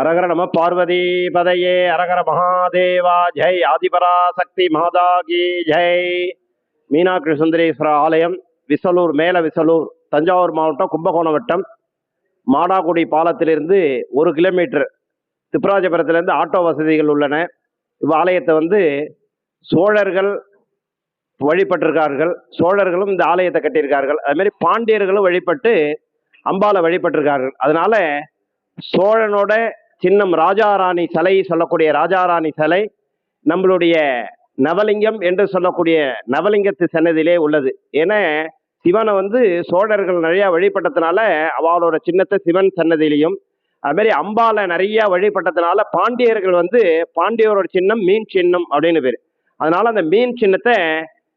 அரகர நம பார்வதி பதையே அரகர மகாதேவா ஜெய் ஆதிபராசக்தி மாதாகி ஜெய். மீனாட்சி சுந்தரேஸ்வர ஆலயம் விசலூர், மேல விசலூர், தஞ்சாவூர் மாவட்டம், கும்பகோணம் வட்டம், மாடாக்குடி பாலத்திலிருந்து 1 கிலோமீட்டர், திப்பராஜபுரத்திலிருந்து ஆட்டோ வசதிகள் உள்ளன. இவ்வாலயத்தை சோழர்கள் வழிபட்டிருக்கார்கள். சோழர்களும் இந்த ஆலயத்தை கட்டியிருக்கார்கள். அது மாதிரி பாண்டியர்களும் வழிபட்டு அம்பாலை வழிபட்டிருக்கார்கள். அதனால சோழனோட சின்னம் ராஜாராணி சிலை சொல்லக்கூடிய ராஜாராணி சிலை நம்மளுடைய நவலிங்கம் என்று சொல்லக்கூடிய நவலிங்கத்து சன்னதியிலே உள்ளது. ஏன்னா சிவனை சோழர்கள் நிறைய வழிபட்டதுனால அவளோட சின்னத்தை சிவன் சன்னதியிலையும், அது மாதிரி அம்பாலை நிறைய வழிபட்டதுனால பாண்டியர்கள் பாண்டியரோட சின்னம் மீன் சின்னம் அப்படின்னு பேர். அதனால அந்த மீன் சின்னத்தை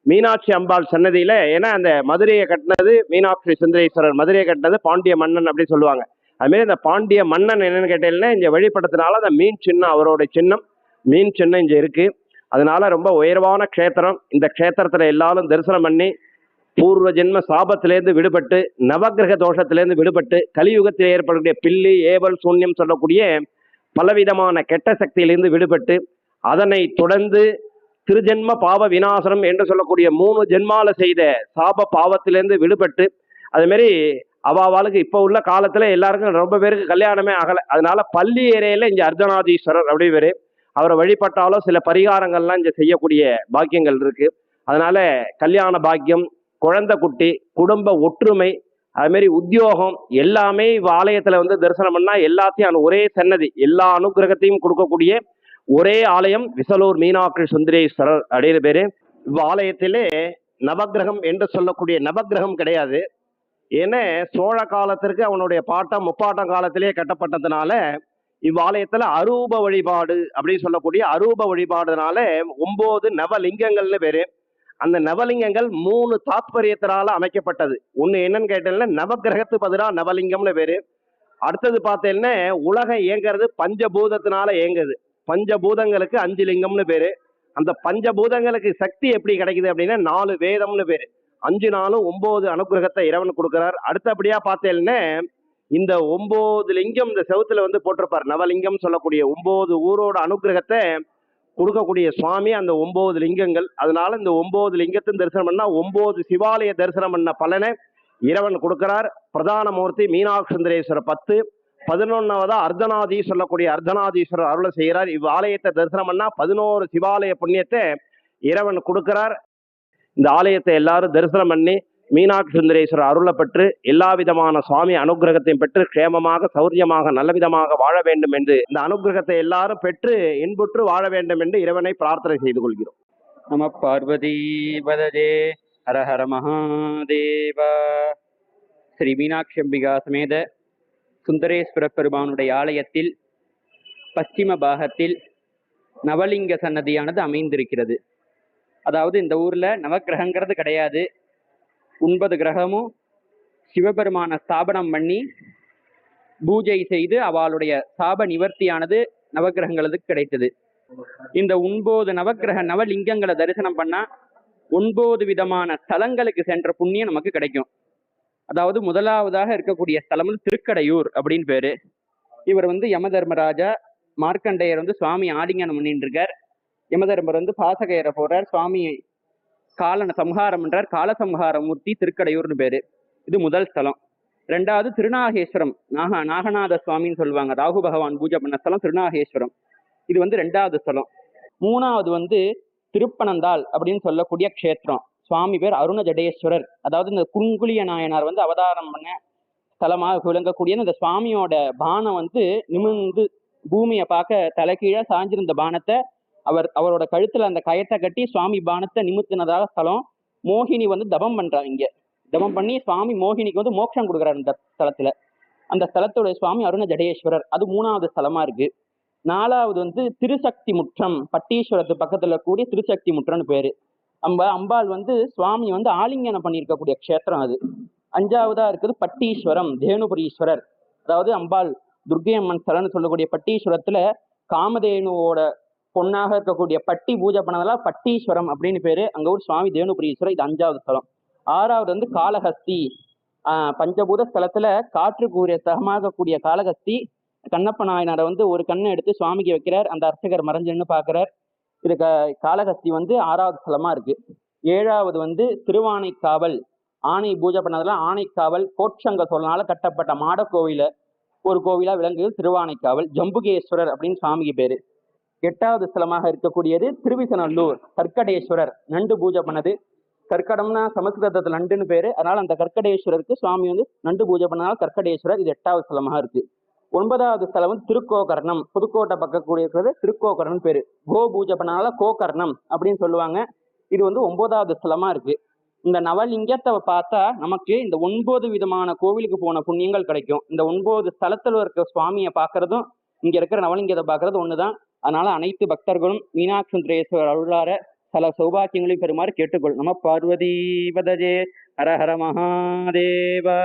மீனாட்சி அம்பாள் சன்னதியில, ஏன்னா அந்த மதுரையை கட்டினது மீனாட்சி சுந்தரேஸ்வரர், மதுரையை கட்டினது பாண்டிய மன்னன் அப்படின்னு சொல்லுவாங்க. அதுமாரி அந்த பாண்டிய மன்னன் என்னன்னு கேட்டீங்கன்னா இங்க வழிபட்டதுனால அந்த மீன் சின்னம், அவரோட சின்னம் மீன் சின்னம் இங்க இருக்கு. அதனால ரொம்ப உயர்வான க்ஷேத்திரம். இந்த க்ஷேத்திரத்துல எல்லாரும் தரிசனம் பண்ணி பூர்வ ஜென்ம சாபத்திலேருந்து விடுபட்டு, நவகிரக தோஷத்திலேருந்து விடுபட்டு, கலியுகத்தில் ஏற்படக்கூடிய பில்லி, ஏவல், சூன்யம் சொல்லக்கூடிய பலவிதமான கெட்ட சக்தியிலிருந்து விடுபட்டு, அதனை தொடர்ந்து திருஜென்ம பாவ விநாசனம் என்று சொல்லக்கூடிய 3 ஜென்மால செய்த சாப பாவத்திலேருந்து விடுபட்டு, அது மாதிரி அவாவாளுக்கு இப்போ உள்ள காலத்துல எல்லாருக்கும் ரொம்ப பேருக்கு கல்யாணமே ஆகலை. அதனால பள்ளி ஏரியில இங்க அர்த்தநாதீஸ்வரர் அப்படி பேரு. அவரை வழிபட்டாலும் சில பரிகாரங்கள்லாம் இங்க செய்யக்கூடிய பாக்கியங்கள் இருக்கு. அதனால கல்யாண பாக்கியம், குழந்தை குட்டி, குடும்ப ஒற்றுமை, அது மாதிரி உத்தியோகம் எல்லாமே ஆலயத்துல தரிசனம் பண்ணா எல்லாத்தையும் ஒரே சன்னதி, எல்லா அனுகிரகத்தையும் கொடுக்கக்கூடிய ஒரே ஆலயம் விசலூர் மீனாட்சி சுந்தரேஸ்வரர் அப்படின்னு பேரு. ஆலயத்திலே நவகிரகம் என்று சொல்லக்கூடிய நவகிரகம் கிடையாது. ஏன்னா சோழ காலத்திற்கு அவனுடைய பாட்டம் முப்பாட்டம் காலத்திலேயே கட்டப்பட்டதுனால இவ்வாலயத்துல அரூப வழிபாடு அப்படின்னு சொல்லக்கூடிய அரூப வழிபாடுனால 9 நவலிங்கங்கள்னு பேரு. அந்த நவலிங்கங்கள் 3 தாத்பரியத்தினால அமைக்கப்பட்டது. ஒண்ணு என்னன்னு கேட்டீங்கன்னா நவகிரகத்து பதிலா நவலிங்கம்னு பேரு. அடுத்தது பார்த்தீங்கன்னா உலகம் இயங்கிறது பஞ்சபூதத்தினால இயங்குது. பஞ்சபூதங்களுக்கு 5 லிங்கம்னு பேரு. அந்த பஞ்சபூதங்களுக்கு சக்தி எப்படி கிடைக்குது அப்படின்னா 4 வேதம்னு பேரு. 5 நாளும் 9 அனுகிரகத்தை இறைவன் கொடுக்கிறார். அடுத்தபடியா பார்த்தேன்னா இந்த 9 லிங்கம் இந்த செவுத்துல போட்டிருப்பார். நவலிங்கம் சொல்லக்கூடிய 9 ஊரோட அனுகிரகத்தை கொடுக்கக்கூடிய சுவாமி அந்த 9 லிங்கங்கள். அதனால இந்த 9 லிங்கத்தின் தரிசனம் பண்ணா 9 சிவாலய தரிசனம் பண்ண பலனை இறைவன் கொடுக்கிறார். பிரதான மூர்த்தி மீனாட்சி சுந்தரேஸ்வரர் 10, 11வதா அர்த்தநாதி சொல்லக்கூடிய அர்த்தநாதீஸ்வரர் அருளை செய்கிறார். இவ்வாலயத்தை தரிசனம் பண்ணா 11 சிவாலய புண்ணியத்தை இறைவன் கொடுக்கிறார். இந்த ஆலயத்தை எல்லாரும் தரிசனம் பண்ணி மீனாட்சி சுந்தரேஸ்வரர் அருளை பெற்று எல்லா விதமான சுவாமி அனுகிரகத்தையும் பெற்று க்ஷேமமாக சௌரியமாக நல்ல விதமாக வாழ வேண்டும் என்று, இந்த அனுகிரகத்தை எல்லாரும் பெற்று இன்புற்று வாழ வேண்டும் என்று இறைவனை பிரார்த்தனை செய்து கொள்கிறோம். நம பார்வதி பதஜே ஹர ஹர மகாதேவா. ஸ்ரீ மீனாட்சி அம்பிகா சமேத சுந்தரேஸ்வர பெருமானுடைய ஆலயத்தில் பশ্চিம பாகத்தில் நவலிங்க சன்னதியானது அமைந்திருக்கிறது. அதாவது இந்த ஊர்ல நவகிரகங்கிறது கிடையாது. 9 கிரகமும் சிவபெருமான ஸ்தாபனம் பண்ணி பூஜை செய்து அவளுடைய சாப நிவர்த்தியானது நவகிரகங்களுக்கு கிடைத்தது. இந்த 9 நவகிரக நவலிங்கங்களை தரிசனம் பண்ணா 9 விதமான ஸ்தலங்களுக்கு சென்ற புண்ணியம் நமக்கு கிடைக்கும். அதாவது முதலாவதாக இருக்கக்கூடிய ஸ்தலம் திருக்கடையூர் அப்படின்னு பேரு. இவர் யமதர்மராஜா மார்க்கண்டேயர் சுவாமி ஆலிங்கனம் பண்ணிட்டு இருக்கார். யமதர்மர் பாசகையரை போறார். சுவாமி காலனை சம்ஹாரம் பண்றார். காலசம்ஹார மூர்த்தி திருக்கடையூர்னு பேரு. இது முதல் ஸ்தலம். 2வது திருநாகேஸ்வரம், நாகநாத சுவாமின்னு சொல்லுவாங்க. ராகு பகவான் பூஜை பண்ண ஸ்தலம் திருநாகேஸ்வரம். இது 2வது ஸ்தலம். 3வது திருப்பனந்தாள் அப்படின்னு சொல்லக்கூடிய க்ஷேத்திரம். சுவாமி பேர் அருண ஜடேஸ்வரர். அதாவது இந்த குங்குளிய நாயனார் அவதாரம் பண்ண ஸ்தலமாக விளங்கக்கூடிய இந்த சுவாமியோட பானம் நிமிர்ந்து பூமியை பார்க்க தலைகீழ சாஞ்சிருந்த பானத்தை அவரோட கழுத்துல அந்த கயத்தை கட்டி சுவாமி பானத்தை நிமித்தினதாக ஸ்தலம். மோகினி வந்து தபம் பண்றா இங்க. தபம் பண்ணி சுவாமி மோகினிக்கு வந்து மோட்சம் கொடுக்குறாரு இந்த ஸ்தலத்துல. அந்த ஸ்தலத்தோட சுவாமி அருண ஜடேஸ்வரர். அது 3வது ஸ்தலமா இருக்கு. 4வது வந்து திருசக்தி முற்றம், பட்டீஸ்வரத்து பக்கத்துல கூடிய திருசக்தி முற்றம்னு பேரு. அம்பாள் வந்து சுவாமி வந்து ஆலிங்கனம் பண்ணியிருக்கக்கூடிய க்ஷேத்திரம் அது. 5வதா இருக்குது பட்டீஸ்வரம், தேனுபுரீஸ்வரர். அதாவது அம்பாள் துர்க்கை அம்மன் ஸ்தலம்னு சொல்லக்கூடிய பட்டீஸ்வரத்துல காமதேனுவோட பொண்ணாக இருக்கக்கூடிய பட்டி பூஜை பண்ணதெல்லாம் பட்டீஸ்வரம் அப்படின்னு பேரு. அங்க ஒரு சுவாமி தேனுபுரீஸ்வரர். இது 5வது ஸ்தலம். 6வது வந்து காளஹஸ்தி. பஞ்சபூத ஸ்தலத்துல காற்றுக்குரிய சகமாக கூடிய காளஹஸ்தி. கண்ணப்ப நாயனாரை வந்து ஒரு கண்ணை எடுத்து சுவாமிக்கு வைக்கிறார். அந்த அர்ச்சகர் மறைஞ்சுன்னு பாக்குறார். இது காளஹஸ்தி வந்து 6வது ஸ்தலமா இருக்கு. 7வது வந்து திருவானைக்காவல். ஆணை பூஜை பண்ணதுல ஆணைக்காவல் கோட்சங்க சோழனால கட்டப்பட்ட மாட கோவில ஒரு கோவிலா விளங்குது திருவானைக்காவல். ஜம்புகேஸ்வரர் அப்படின்னு சுவாமிக்கு பேரு. 8வது ஸ்தலமாக இருக்கக்கூடியது திருவிசநல்லூர் கற்கடேஸ்வரர். நண்டு பூஜை பண்ணது. கற்கடம்னா சமஸ்கிருதத்துல நண்டுன்னு பேரு. அதனால அந்த கற்கடேஸ்வரருக்கு சுவாமி வந்து நண்டு பூஜை பண்ணனால கற்கடேஸ்வரர். இது 8வது ஸ்தலமாக இருக்கு. 9வது ஸ்தலம் வந்து திருக்கோகர்ணம். புதுக்கோட்டை பக்கக்கூடிய திருக்கோகர்ணம் பேரு. கோ பூஜை பண்ணனால கோகர்ணம் அப்படின்னு சொல்லுவாங்க. இது வந்து 9வது ஸ்தலமா இருக்கு. இந்த நவலிங்கத்தை பார்த்தா நமக்கு இந்த 9 விதமான கோவிலுக்கு போன புண்ணியங்கள் கிடைக்கும். இந்த 9 ஸ்தலத்துல இருக்க சுவாமியை பார்க்கறதும் இங்க இருக்கிற நவலிங்கத்தை பார்க்கறது ஒண்ணுதான். அதனால அனைத்து பக்தர்களும் மீனாட்சி சுந்தரேஸ்வரர் அருளார பல சௌபாக்கியங்களையும் பெறுமாறு கேட்டுக்கொள். நம பார்வதி பதஜே. ஹர ஹர மகாதேவா.